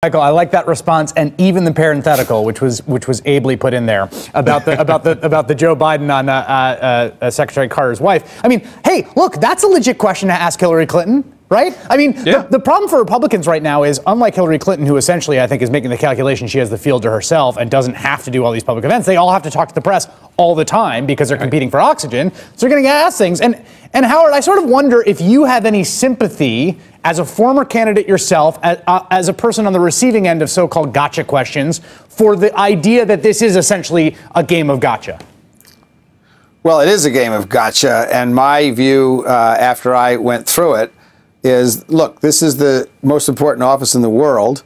Michael, I like that response, and even the parenthetical, which was ably put in there about the Joe Biden on Secretary Carter's wife. I mean, hey, look, that's a legit question to ask Hillary Clinton. Right? I mean, yeah. the problem for Republicans right now is, unlike Hillary Clinton, who essentially, I think, is making the calculation she has the field to herself and doesn't have to do all these public events, they all have to talk to the press all the time because they're competing for oxygen. So they're going to get asked things. And Howard, I sort of wonder if you have any sympathy as a former candidate yourself, as a person on the receiving end of so-called gotcha questions, for the idea that this is essentially a game of gotcha. Well, it is a game of gotcha. And my view, after I went through it, is, look, this is the most important office in the world,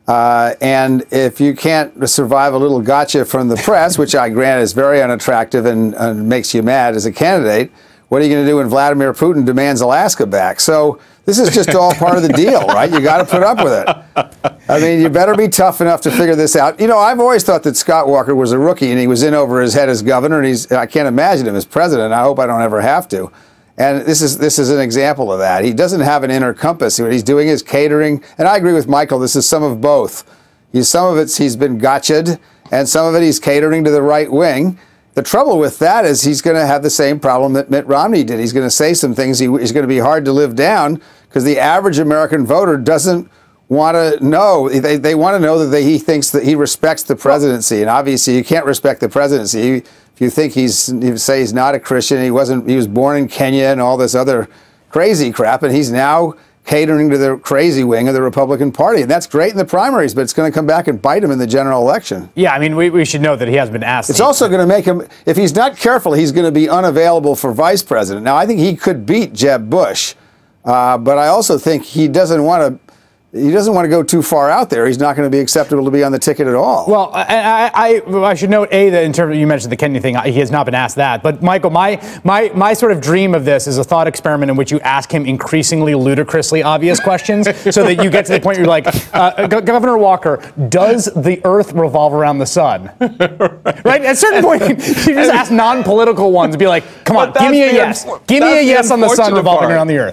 and if you can't survive a little gotcha from the press, which I grant is very unattractive and makes you mad as a candidate, what are you going to do when Vladimir Putin demands Alaska back? So this is just all part of the deal, right? You got to put up with it. I mean, you better be tough enough to figure this out. You know, I've always thought that Scott Walker was a rookie, and he was in over his head as governor, and I can't imagine him as president. I hope I don't ever have to. And this is an example of that. He doesn't have an inner compass. What he's doing is catering. And I agree with Michael. This is some of both. Some of it's he's been gotcha'd, and some of it he's catering to the right wing. The trouble with that is he's going to have the same problem that Mitt Romney did. He's going to say some things he's going to be hard to live down because the average American voter doesn't want to know. They want to know that he thinks that he respects the presidency. And obviously you can't respect the presidency if you think you say he's not a Christian. He was born in Kenya and all this other crazy crap, and he's now catering to the crazy wing of the Republican Party. And that's great in the primaries, but it's going to come back and bite him in the general election. Yeah, I mean, we should know that he has been asked. It's also going to make him, if he's not careful, he's going to be unavailable for vice president. Now, I think he could beat Jeb Bush, but I also think he doesn't want to go too far out there. He's not going to be acceptable to be on the ticket at all. Well, I should note, that in terms of, you mentioned the Kenya thing, he has not been asked that. But Michael, my sort of dream of this is a thought experiment in which you ask him increasingly ludicrously obvious questions so that you get to the point where you're like, Governor Walker, does the Earth revolve around the sun? Right? At a certain point, you just ask non-political ones, be like, come on, give me a yes. Give me a yes on the sun revolving around the Earth.